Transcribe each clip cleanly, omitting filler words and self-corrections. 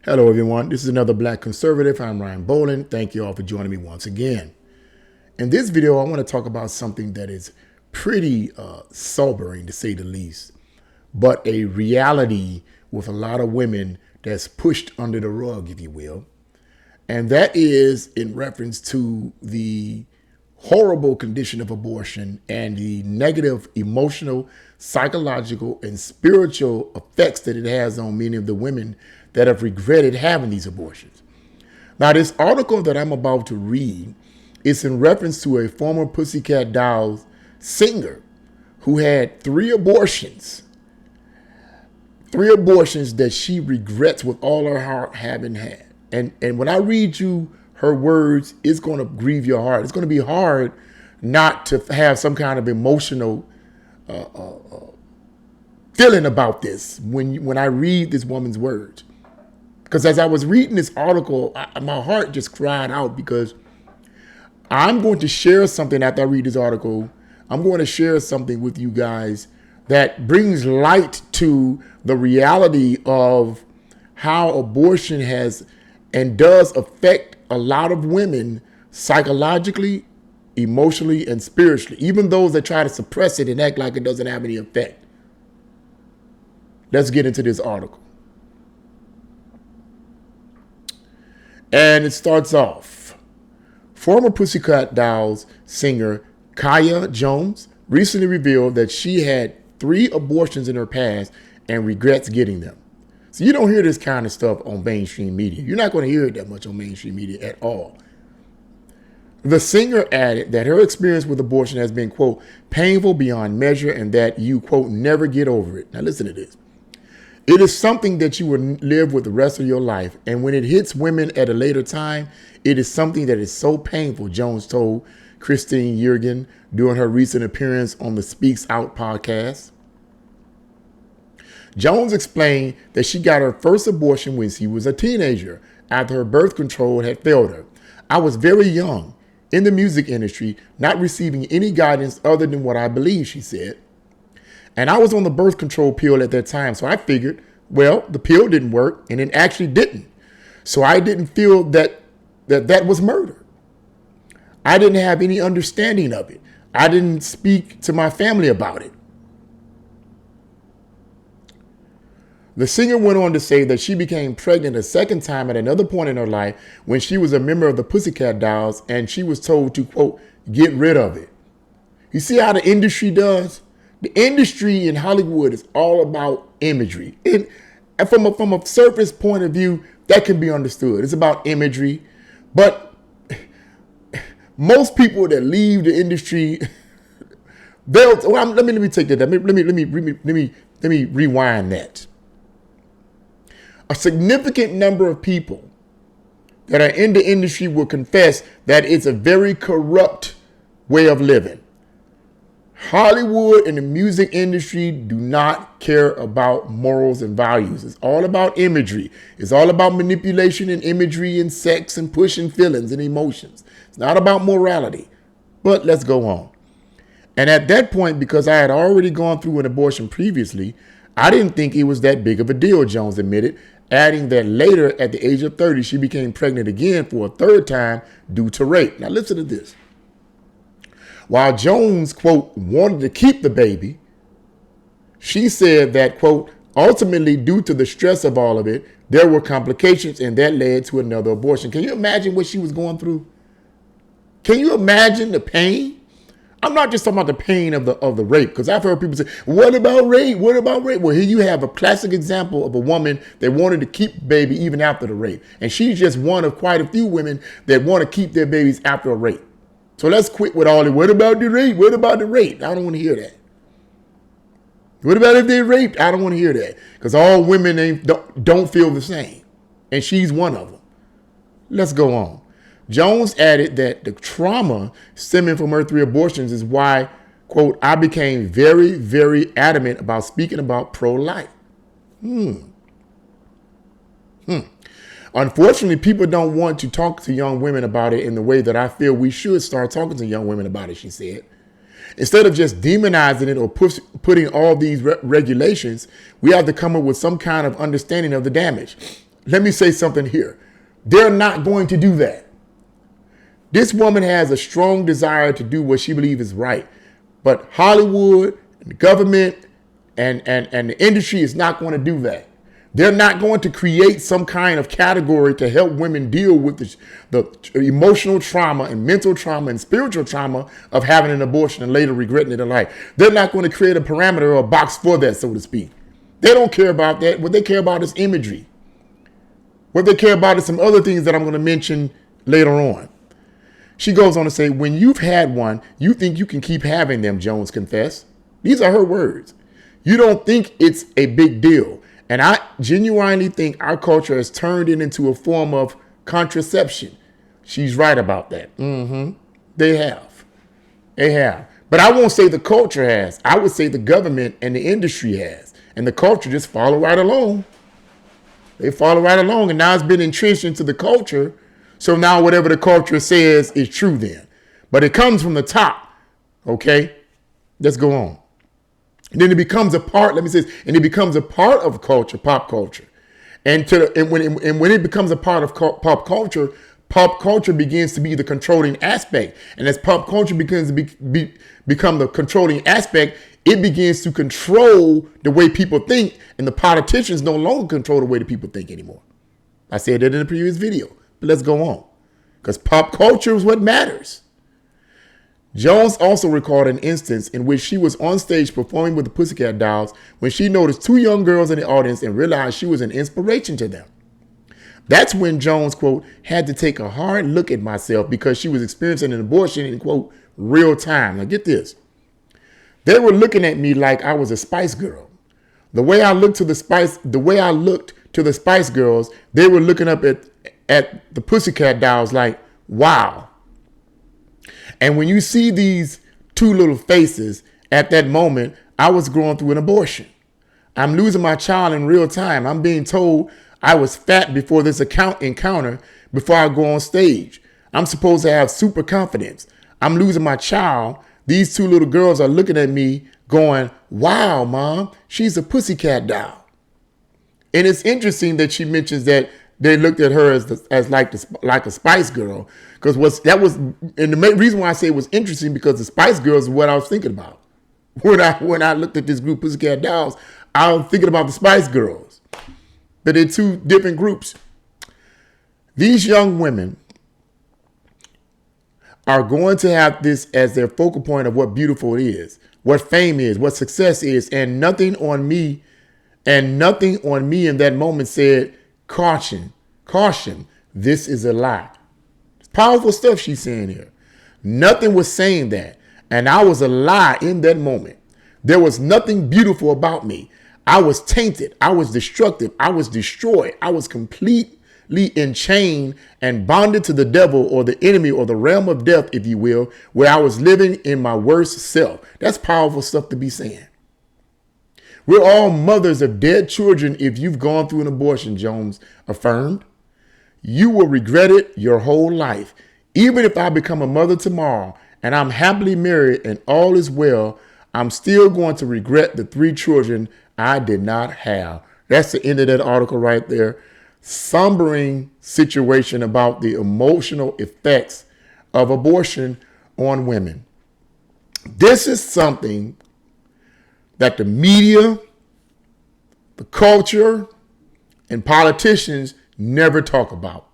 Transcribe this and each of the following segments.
Hello, everyone. This is another Black Conservative. I'm Ryan Boland. Thank you all for joining me once again. In this video, I want to talk about something that is pretty sobering, to say the least, but a reality with a lot of women that's pushed under the rug, if you will. And that is in reference to the horrible condition of abortion and the negative emotional, psychological, and spiritual effects that it has on many of the women that have regretted having these abortions. Now, this article that I'm about to read is in reference to a former Pussycat Dolls singer who had three abortions that she regrets with all her heart having had. And when I read you her words, it's going to grieve your heart. It's going to be hard not to have some kind of emotional feeling about this when I read this woman's words. Because as I was reading this article, my heart just cried out, because I'm going to share something after I read this article. I'm going to share something with you guys that brings light to the reality of how abortion has and does affect a lot of women psychologically, emotionally, and spiritually, even those that try to suppress it and act like it doesn't have any effect. Let's get into this article. And it starts off. Former Pussycat Dolls singer Kaya Jones recently revealed that she had 3 abortions in her past and regrets getting them. So you don't hear this kind of stuff on mainstream media. You're not going to hear it that much on mainstream media at all. The singer added that her experience with abortion has been, quote, painful beyond measure, and that you, quote, never get over it. Now listen to this. It is something that you will live with the rest of your life. And when it hits women at a later time, it is something that is so painful, Jones told Christine Jurgen during her recent appearance on the Speaks Out podcast. Jones explained that she got her first abortion when she was a teenager after her birth control had failed her. I was very young in the music industry, not receiving any guidance other than what I believe, she said. And I was on the birth control pill at that time. So I figured, well, the pill didn't work, and it actually didn't. So I didn't feel that was murder. I didn't have any understanding of it. I didn't speak to my family about it. The singer went on to say that she became pregnant a second time at another point in her life when she was a member of the Pussycat Dolls, and she was told to, quote, get rid of it. You see how the industry does? The industry in Hollywood is all about imagery. And from a surface point of view, that can be understood. It's about imagery. But most people that leave the industry, let me take that. Let me rewind that. A significant number of people that are in the industry will confess that it's a very corrupt way of living. Hollywood and the music industry do not care about morals and values. It's all about imagery. It's all about manipulation and imagery and sex and pushing feelings and emotions. It's not about morality. But let's go on. And at that point, because I had already gone through an abortion previously, I didn't think it was that big of a deal, Jones admitted, adding that later at the age of 30, she became pregnant again for a third time due to rape. Now listen to this. While Jones, quote, wanted to keep the baby, she said that, quote, ultimately due to the stress of all of it, there were complications and that led to another abortion. Can you imagine what she was going through? Can you imagine the pain? I'm not just talking about the pain of the rape, because I've heard people say, what about rape? What about rape? Well, here you have a classic example of a woman that wanted to keep the baby even after the rape. And she's just one of quite a few women that want to keep their babies after a rape. So let's quit with all the, what about the rape? What about the rape? I don't want to hear that. What about if they're raped? I don't want to hear that. Because all women don't feel the same. And she's one of them. Let's go on. Jones added that the trauma stemming from her 3 abortions is why, quote, I became very, very adamant about speaking about pro-life. Unfortunately, people don't want to talk to young women about it in the way that I feel we should start talking to young women about it, she said. Instead of just demonizing it or putting all these regulations, we have to come up with some kind of understanding of the damage. let me say something here. They're not going to do that. This woman has a strong desire to do what she believes is right. But Hollywood and the government and the industry is not going to do that. They're not going to create some kind of category to help women deal with the emotional trauma and mental trauma and spiritual trauma of having an abortion and later regretting it in life. They're not going to create a parameter or a box for that, so to speak. They don't care about that. What they care about is imagery. What they care about is some other things that I'm going to mention later on. She goes on to say, when you've had one, you think you can keep having them, Jones confessed. These are her words. You don't think it's a big deal. And I genuinely think our culture has turned it into a form of contraception. She's right about that. They have. They have. But I won't say the culture has. I would say the government and the industry has. And the culture just follow right along. They follow right along. And now it's been entrenched into the culture. So now whatever the culture says is true then. But it comes from the top. Okay? Let's go on. And then it becomes a part, let me say this, and it becomes a part of culture, pop culture. And when it becomes a part of pop culture begins to be the controlling aspect. And as pop culture begins to become the controlling aspect, it begins to control the way people think, and the politicians no longer control the way the people think anymore. I said that in the previous video, but let's go on. Because pop culture is what matters. Jones also recalled an instance in which she was on stage performing with the Pussycat Dolls when she noticed two young girls in the audience and realized she was an inspiration to them. That's when Jones, quote, had to take a hard look at myself because she was experiencing an abortion in, quote, real time. Now get this. They were looking at me like I was a Spice Girl. The way I looked to the Spice Girls, they were looking up at the Pussycat Dolls like, wow. And when you see these two little faces at that moment, I was going through an abortion. I'm losing my child in real time. I'm being told I was fat before this encounter before I go on stage. I'm supposed to have super confidence. I'm losing my child. These two little girls are looking at me going, wow, Mom, she's a pussycat doll. And it's interesting that she mentions that they looked at her as like a Spice Girl, because and the main reason why I say it was interesting because the Spice Girls is what I was thinking about when I looked at this group Pussycat Dolls. I was thinking about the Spice Girls, but they're two different groups. These young women are going to have this as their focal point of what beautiful is, what fame is, what success is, and nothing on me in that moment said, caution, this is a lie. It's powerful stuff she's saying here. Nothing was saying that. And I was a lie in that moment. There was nothing beautiful about me. I was tainted. I was destructive. I was destroyed. I was completely enchained and bonded to the devil or the enemy or the realm of death, if you will, where I was living in my worst self. That's powerful stuff to be saying. We're all mothers of dead children if you've gone through an abortion, Jones affirmed. You will regret it your whole life. Even if I become a mother tomorrow and I'm happily married and all is well, I'm still going to regret the 3 children I did not have. That's the end of that article right there. Sombering situation about the emotional effects of abortion on women. This is something that the media, the culture, and politicians never talk about.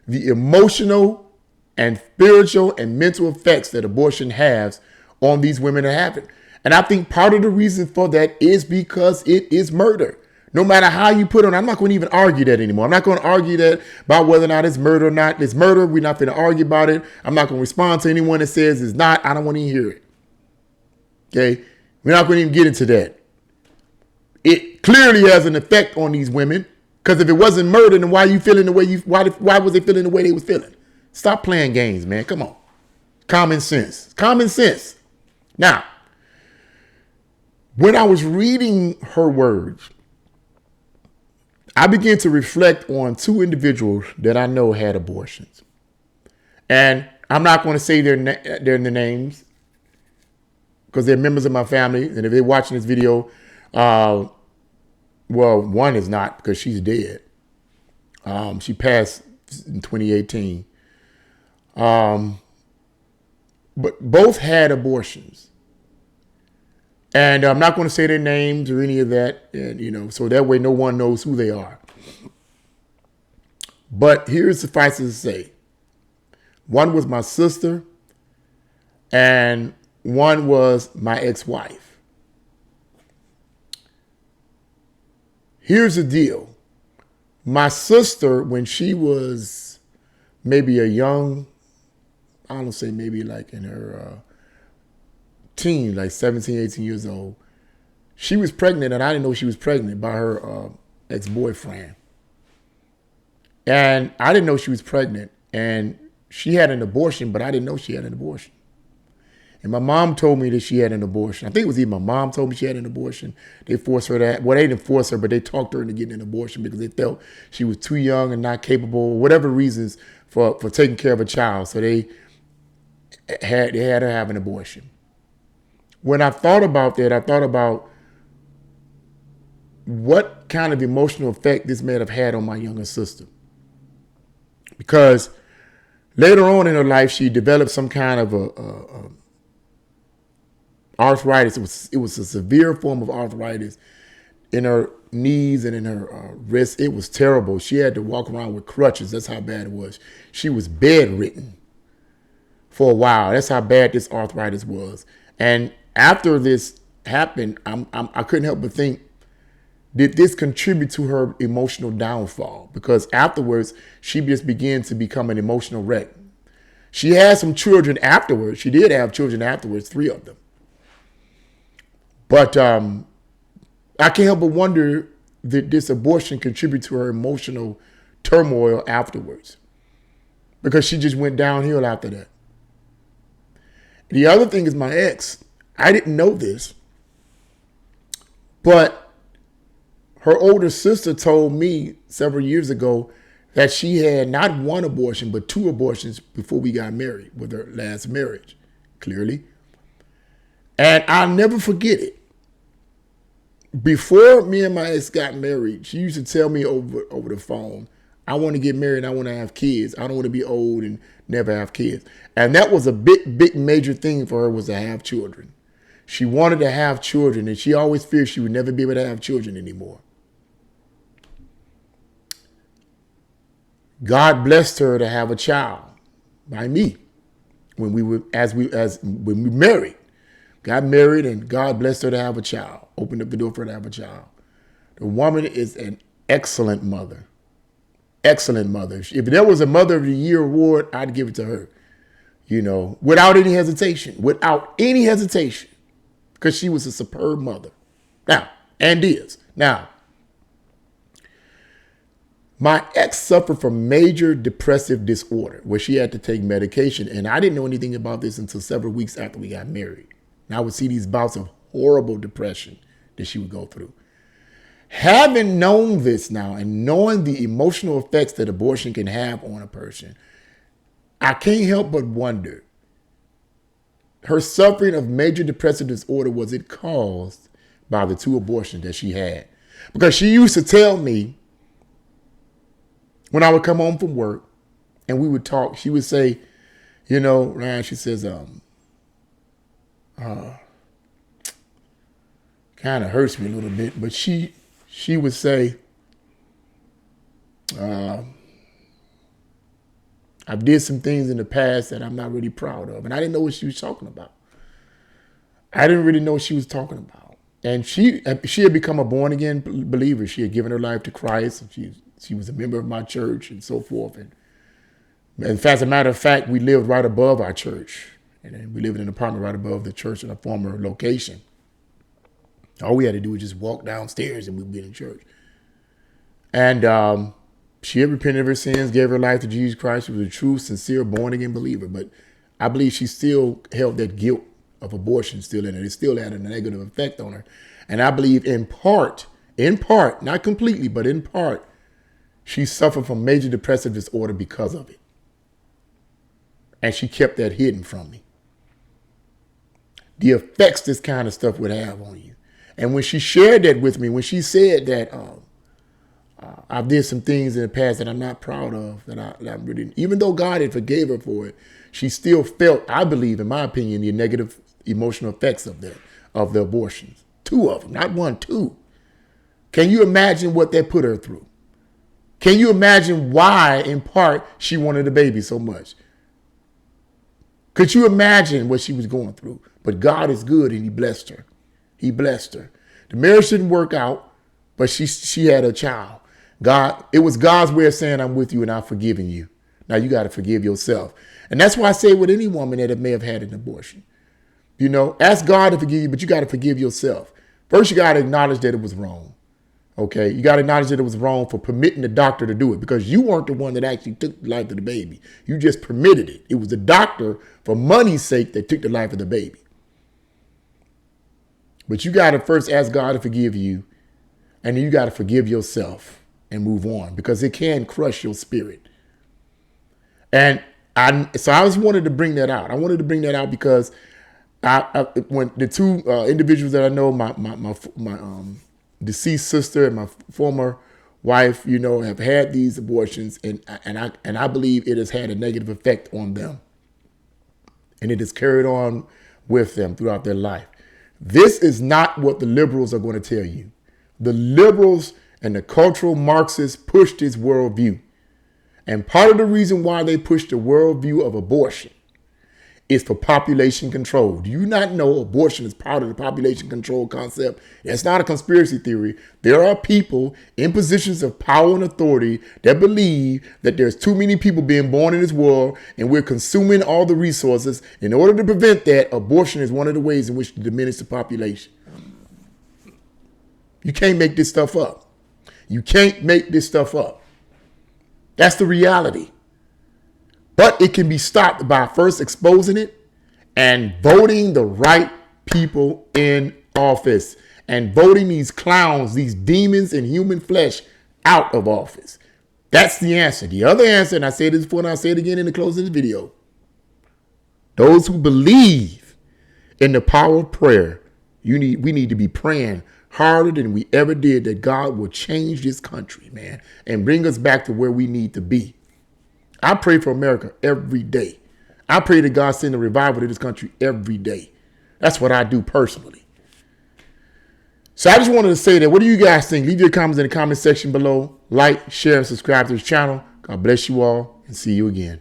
The emotional and spiritual and mental effects that abortion has on these women that have it. And I think part of the reason for that is because it is murder. No matter how you put it on, I'm not going to even argue that anymore. I'm not going to argue that about whether or not it's murder or not. It's murder. We're not going to argue about it. I'm not going to respond to anyone that says it's not. I don't want to hear it. Okay? We're not going to even get into that. It clearly has an effect on these women, because if it wasn't murder, then why are you feeling the way why was they feeling the way they was feeling? Stop playing games, man. Come on. Common sense. Common sense. Now, when I was reading her words, I began to reflect on 2 individuals that I know had abortions. And I'm not going to say their names, because they're members of my family. And if they're watching this video, well, one is not, because she's dead. She passed in 2018. Um, but both had abortions. And I'm not going to say their names or any of that, and so that way no one knows who they are. But here's suffice to say, one was my sister, and one was my ex-wife. Here's the deal. My sister, when she was maybe a young, I don't say maybe like in her teen, like 17, 18 years old, she was pregnant, and I didn't know she was pregnant by her ex-boyfriend. And I didn't know she was pregnant, and she had an abortion, but I didn't know she had an abortion. And my mom told me that she had an abortion. I think it was even my mom told me she had an abortion. They forced her to, well, they didn't force her, but they talked her into getting an abortion because they felt she was too young and not capable, whatever reasons, for taking care of a child. So they had her have an abortion. When I thought about that, I thought about what kind of emotional effect this may have had on my younger sister. Because later on in her life, she developed some kind of a arthritis. It was a severe form of arthritis in her knees and in her wrists. It was terrible. She had to walk around with crutches. That's how bad it was. She was bedridden for a while. That's how bad this arthritis was. And after this happened, I couldn't help but think, did this contribute to her emotional downfall? Because afterwards, she just began to become an emotional wreck. She had some children afterwards. She did have children afterwards, 3 of them. But I can't help but wonder, did this abortion contribute to her emotional turmoil afterwards? Because she just went downhill after that. The other thing is my ex. I didn't know this, but her older sister told me several years ago that she had not 1 abortion, but 2 abortions before we got married, with her last marriage, clearly. And I'll never forget it. Before me and my ex got married, she used to tell me over the phone, I want to get married, I want to have kids. I don't want to be old and never have kids. And that was a big major thing for her, was to have children. She wanted to have children, and she always feared she would never be able to have children anymore. God blessed her to have a child by me when we married. Got married, and God blessed her to have a child. Opened up the door for her to have a child. The woman is an excellent mother. Excellent mother. If there was a Mother of the Year award, I'd give it to her. Without any hesitation. Without any hesitation. Because she was a superb mother. Now, and is. Now, my ex suffered from major depressive disorder where she had to take medication. And I didn't know anything about this until several weeks after we got married. And I would see these bouts of horrible depression that she would go through. Having known this now and knowing the emotional effects that abortion can have on a person, I can't help but wonder, her suffering of major depressive disorder, was it caused by the 2 abortions that she had? Because she used to tell me, when I would come home from work and we would talk, she would say, Ryan, she says, kind of hurts me a little bit, but she would say, I've did some things in the past that I'm not really proud of. And I didn't know what she was talking about. I didn't really know what she was talking about. And she had become a born again believer. She had given her life to Christ. She was a member of my church and so forth. And in fact, as a matter of fact, we lived right above our church. And we lived in an apartment right above the church in a former location. All we had to do was just walk downstairs and we'd be in church. And she had repented of her sins, gave her life to Jesus Christ. She was a true, sincere, born-again believer. But I believe she still held that guilt of abortion still in her. It still had a negative effect on her. And I believe in part, not completely, but in part, she suffered from major depressive disorder because of it. And she kept that hidden from me. The effects this kind of stuff would have on you. And when she shared that with me, when she said that I did some things in the past that I'm not proud of, that I really, even though God had forgave her for it, she still felt, I believe, in my opinion, the negative emotional effects of the abortions. 2 of them, not 1, 2. Can you imagine what that put her through? Can you imagine why, in part, she wanted a baby so much? Could you imagine what she was going through? But God is good, and he blessed her. He blessed her. The marriage didn't work out, but she had a child. It was God's way of saying, I'm with you and I've forgiven you. Now you got to forgive yourself. And that's why I say with any woman that may have had an abortion, ask God to forgive you, but you got to forgive yourself. First, you got to acknowledge that it was wrong. Okay, you got to acknowledge that it was wrong for permitting the doctor to do it, because you weren't the one that actually took the life of the baby. You just permitted it. It was the doctor, for money's sake, that took the life of the baby. But you got to first ask God to forgive you, and then you got to forgive yourself and move on, because it can crush your spirit. And so I just wanted to bring that out. I wanted to bring that out because when the 2 individuals that I know, my deceased sister and my former wife, have had these abortions, and I believe it has had a negative effect on them, and it has carried on with them throughout their life. This is not what the liberals are going to tell you. The liberals and the cultural Marxists push this worldview, and part of the reason why they push the worldview of abortion is for population control. Do you not know abortion is part of the population control concept? It's not a conspiracy theory. There are people in positions of power and authority that believe that there's too many people being born in this world and we're consuming all the resources. In order to prevent that, abortion is one of the ways in which to diminish the population. You can't make this stuff up. You can't make this stuff up. That's the reality. But it can be stopped by first exposing it and voting the right people in office, and voting these clowns, these demons in human flesh, out of office. That's the answer. The other answer, and I said this before and I'll say it again in the close of this video, those who believe in the power of prayer, we need to be praying harder than we ever did that God will change this country, man, and bring us back to where we need to be. I pray for America every day. I pray that God send a revival to this country every day. That's what I do personally. So I just wanted to say that. What do you guys think? Leave your comments in the comment section below. Like, share, and subscribe to this channel. God bless you all, and see you again.